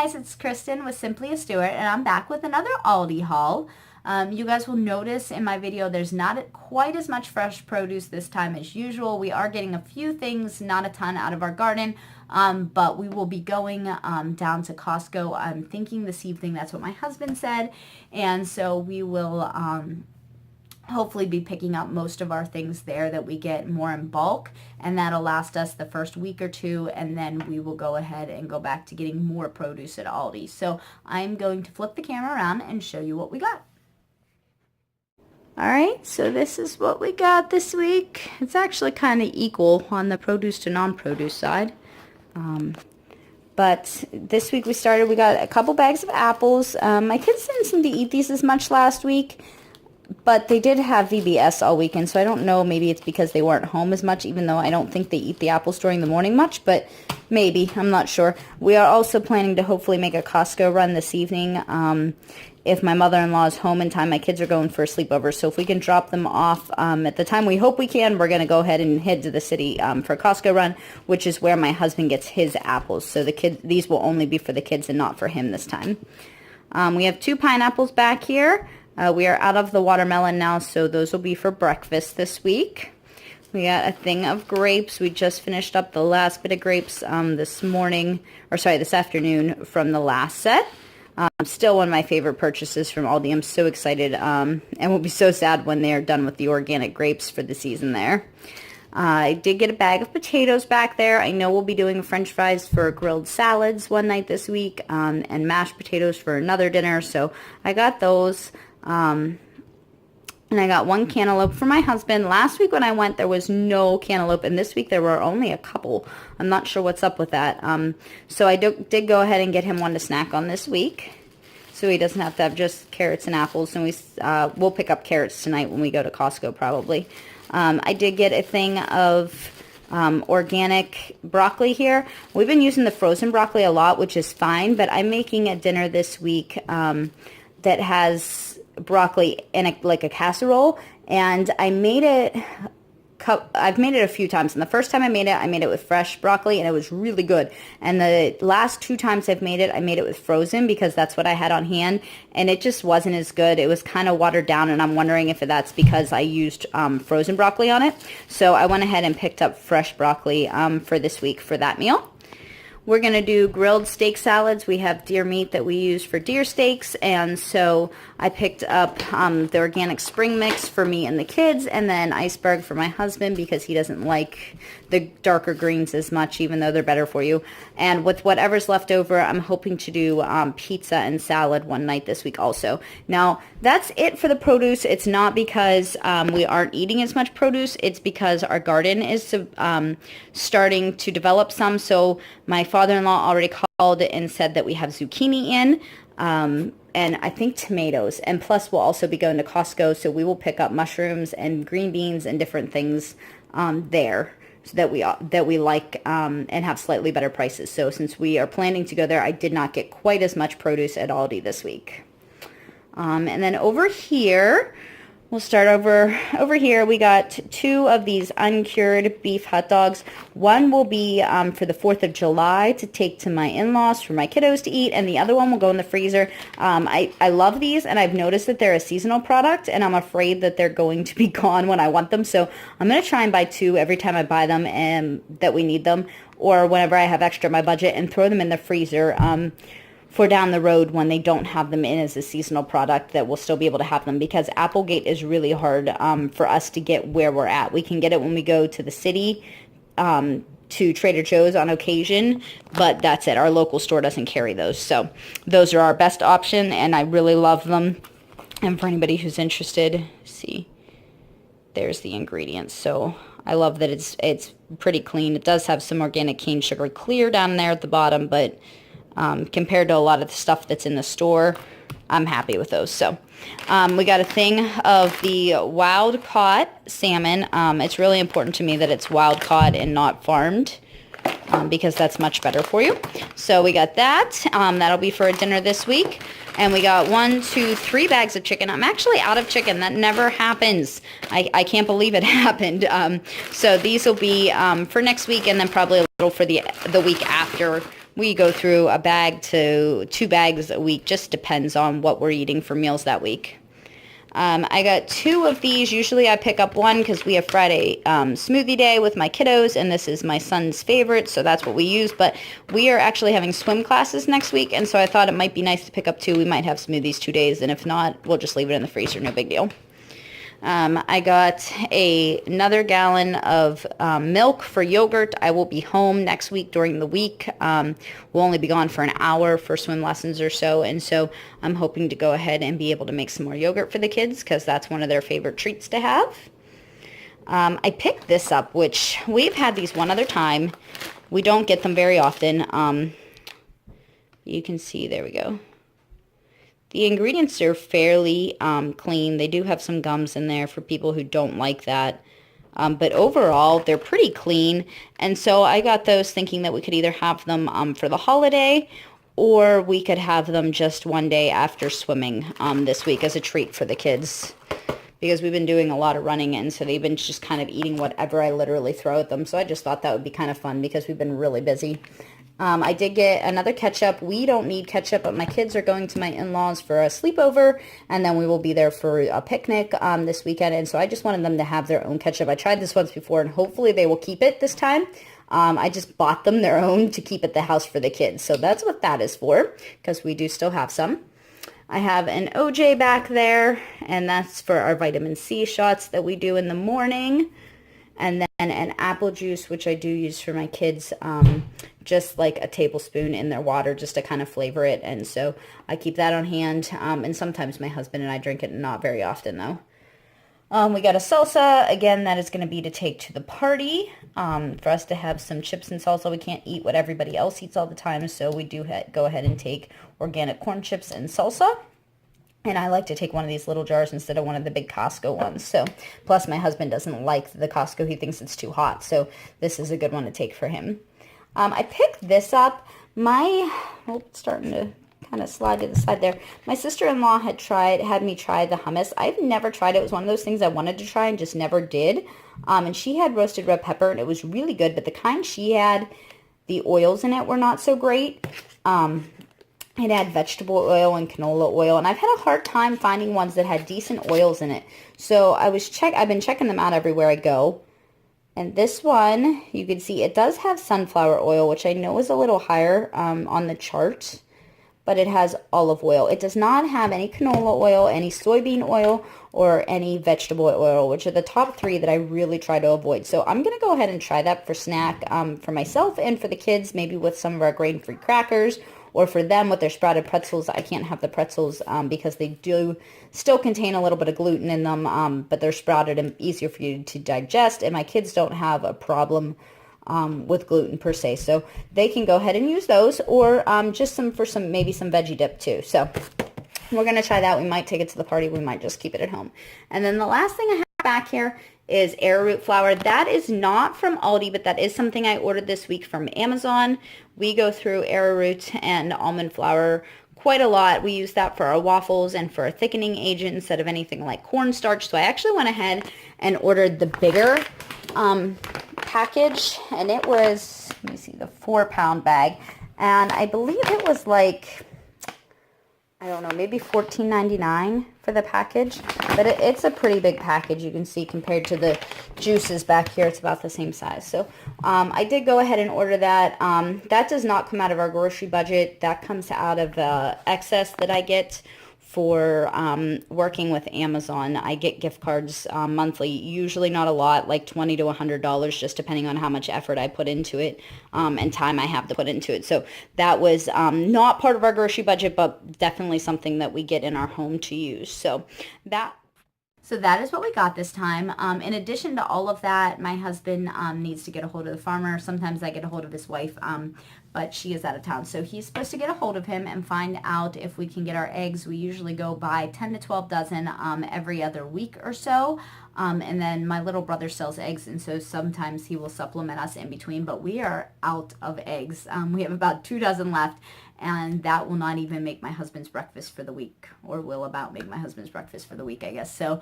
guys, it's Kristen with Simply a Stewart, and I'm back with another Aldi haul. You guys will notice in my video there's not quite as much fresh produce this time as usual. We are getting a few things, not a ton out of our garden, but we will be going down to Costco. I'm thinking this evening, that's what my husband said, and so we will hopefully be picking up most of our things there that we get more in bulk, and that'll last us the first week or two, and then we will go ahead and go back to getting more produce at Aldi. So I'm going to flip the camera around and show you what we got. Alright, so this is what we got this week. It's actually kind of equal on the produce to non-produce side. But this week we got a couple bags of apples. My kids didn't seem to eat these as much last week, but they did have VBS all weekend, so I don't know, maybe it's because they weren't home as much, even though I don't think they eat the apples during the morning much, but maybe, I'm not sure. We are also planning to hopefully make a Costco run this evening. If my mother-in-law is home in time, my kids are going for a sleepover, so if we can drop them off at the time we hope we can, we're going to go ahead and head to the city for a Costco run, which is where my husband gets his apples, so these will only be for the kids and not for him this time. We have 2 pineapples back here. We are out of the watermelon now, so those will be for breakfast this week. We got a thing of grapes. We just finished up the last bit of grapes this afternoon from the last set. Still one of my favorite purchases from Aldi. I'm so excited and will be so sad when they are done with the organic grapes for the season there. I did get a bag of potatoes back there. I know we'll be doing French fries for grilled salads one night this week and mashed potatoes for another dinner, so I got those. And I got 1 cantaloupe for my husband. Last week when I went, there was no cantaloupe, and this week there were only a couple. I'm not sure what's up with that. So I did go ahead and get him one to snack on this week, so he doesn't have to have just carrots and apples, and we'll pick up carrots tonight when we go to Costco probably. I did get a thing of organic broccoli here. We've been using the frozen broccoli a lot, which is fine, but I'm making a dinner this week that has broccoli in like a casserole, and I've made it a few times, and the first time I made it with fresh broccoli, and it was really good. And the last 2 times I've made it, I made it with frozen because that's what I had on hand, and it just wasn't as good. It was kind of watered down, and I'm wondering if that's because I used frozen broccoli on it. So I went ahead and picked up fresh broccoli for this week for that meal. We're going to do grilled steak salads. We have deer meat that we use for deer steaks, and so I picked up the organic spring mix for me and the kids, and then iceberg for my husband because he doesn't like the darker greens as much, even though they're better for you. And with whatever's left over, I'm hoping to do pizza and salad one night this week also. Now, that's it for the produce. It's not because we aren't eating as much produce. It's because our garden is starting to develop some. So my father-in-law already called and said that we have zucchini in, and I think tomatoes. And plus, we'll also be going to Costco, so we will pick up mushrooms and green beans and different things there that we like and have slightly better prices. So since we are planning to go there, I did not get quite as much produce at Aldi this week. And then over here, we'll start over here. We got 2 of these uncured beef hot dogs. One will be for the 4th of July to take to my in-laws for my kiddos to eat, and the other one will go in the freezer. I love these, and I've noticed that they're a seasonal product, and I'm afraid that they're going to be gone when I want them. So I'm going to try and buy 2 every time I buy them and that we need them, or whenever I have extra in my budget, and throw them in the freezer for down the road when they don't have them in as a seasonal product, that we'll still be able to have them, because Applegate is really hard for us to get where we're at. We can get it when we go to the city to Trader Joe's on occasion, but that's it. Our local store doesn't carry those. So those are our best option, and I really love them. And for anybody who's interested, see, there's the ingredients. So I love that it's pretty clean. It does have some organic cane sugar clear down there at the bottom, but compared to a lot of the stuff that's in the store, I'm happy with those. So we got a thing of the wild caught salmon. It's really important to me that it's wild caught and not farmed, because that's much better for you. So we got that. That'll be for a dinner this week. And we got 1, 2, 3 bags of chicken. I'm actually out of chicken. That never happens. I can't believe it happened. So these will be for next week, and then probably a little for the week after we go through a bag to 2 bags a week. Just depends on what we're eating for meals that week. I got 2 of these. Usually I pick up one because we have Friday smoothie day with my kiddos, and this is my son's favorite, so that's what we use. But we are actually having swim classes next week, and so I thought it might be nice to pick up 2. We might have smoothies 2 days, and if not, we'll just leave it in the freezer. No big deal. I got another gallon of milk for yogurt. I will be home next week during the week. We'll only be gone for an hour for swim lessons or so, and so I'm hoping to go ahead and be able to make some more yogurt for the kids because that's one of their favorite treats to have. I picked this up, which we've had these one other time. We don't get them very often. You can see, there we go. The ingredients are fairly clean. They do have some gums in there for people who don't like that. But overall, they're pretty clean. And so I got those thinking that we could either have them for the holiday or we could have them just one day after swimming this week as a treat for the kids. Because we've been doing a lot of running, and so they've been just kind of eating whatever I literally throw at them. So I just thought that would be kind of fun because we've been really busy. I did get another ketchup. We don't need ketchup, but my kids are going to my in-laws for a sleepover, and then we will be there for a picnic this weekend, and so I just wanted them to have their own ketchup. I tried this once before, and hopefully they will keep it this time. I just bought them their own to keep at the house for the kids, so that's what that is for, because we do still have some. I have an OJ back there, and that's for our vitamin C shots that we do in the morning. And then an apple juice, which I do use for my kids, just like a tablespoon in their water just to kind of flavor it. And so I keep that on hand. And sometimes my husband and I drink it, not very often though. We got a salsa. Again, that is going to be to take to the party. For us to have some chips and salsa. We can't eat what everybody else eats all the time. So we do go ahead and take organic corn chips and salsa. And I like to take one of these little jars instead of one of the big Costco ones. So, plus my husband doesn't like the Costco. He thinks it's too hot. So this is a good one to take for him. I picked this up. It's starting to kind of slide to the side there. My sister-in-law had me try the hummus. I've never tried it. It was one of those things I wanted to try and just never did. And she had roasted red pepper, and it was really good. But the kind she had, the oils in it were not so great. It had vegetable oil and canola oil, and I've had a hard time finding ones that had decent oils in it. So I've been checking them out everywhere I go. And this one, you can see it does have sunflower oil, which I know is a little higher on the chart, but it has olive oil. It does not have any canola oil, any soybean oil, or any vegetable oil, which are the top 3 that I really try to avoid. So I'm going to go ahead and try that for snack for myself and for the kids, maybe with some of our grain-free crackers, or for them with their sprouted pretzels. I can't have the pretzels because they do still contain a little bit of gluten in them, but they're sprouted and easier for you to digest, and my kids don't have a problem with gluten per se, so they can go ahead and use those, or just maybe some veggie dip too. So we're going to try that. We might take it to the party. We might just keep it at home. And then the last thing I have back here is arrowroot flour. That is not from Aldi, but that is something I ordered this week from Amazon. We go through arrowroot and almond flour quite a lot. We use that for our waffles and for a thickening agent instead of anything like cornstarch. So I actually went ahead and ordered the bigger package, and it was, let me see, the 4-pound bag, and I believe it was like, I don't know, maybe $14.99 for the package, but it's a pretty big package. You can see compared to the juices back here, it's about the same size. So I did go ahead and order that. That does not come out of our grocery budget. That comes out of excess that I get for working with Amazon. I get gift cards monthly, usually not a lot, like $20 to $100, just depending on how much effort I put into it and time I have to put into it. So that was not part of our grocery budget, but definitely something that we get in our home to use. So that is what we got this time. In addition to all of that, my husband needs to get a hold of the farmer. Sometimes I get a hold of his wife, but she is out of town. So he's supposed to get a hold of him and find out if we can get our eggs. We usually go buy 10 to 12 dozen every other week or so. And then my little brother sells eggs, and so sometimes he will supplement us in between. But we are out of eggs. We have about 2 dozen left, and that will not even make my husband's breakfast for the week, or will about make my husband's breakfast for the week, I guess. So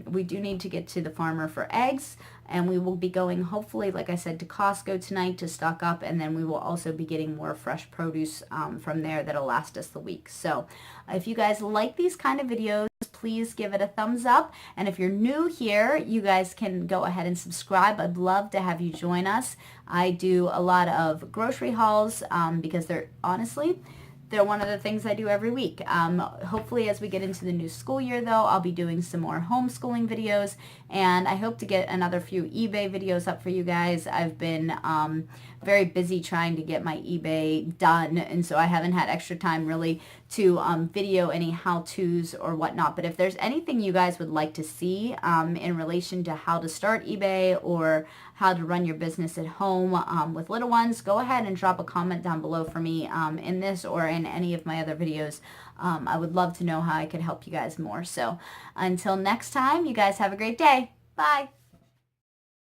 we do need to get to the farmer for eggs, and we will be going, hopefully, like I said, to Costco tonight to stock up, and then we will also be getting more fresh produce from there that'll last us the week. So if you guys like these kind of videos, please give it a thumbs up. And if you're new here, you guys can go ahead and subscribe. I'd love to have you join us. I do a lot of grocery hauls because they're one of the things I do every week. Hopefully as we get into the new school year though, I'll be doing some more homeschooling videos, and I hope to get another few eBay videos up for you guys. I've been very busy trying to get my eBay done, and so I haven't had extra time really to video any how-tos or whatnot. But if there's anything you guys would like to see in relation to how to start eBay or how to run your business at home with little ones, go ahead and drop a comment down below for me in this or in any of my other videos. I would love to know how I could help you guys more. So until next time, you guys have a great day. Bye.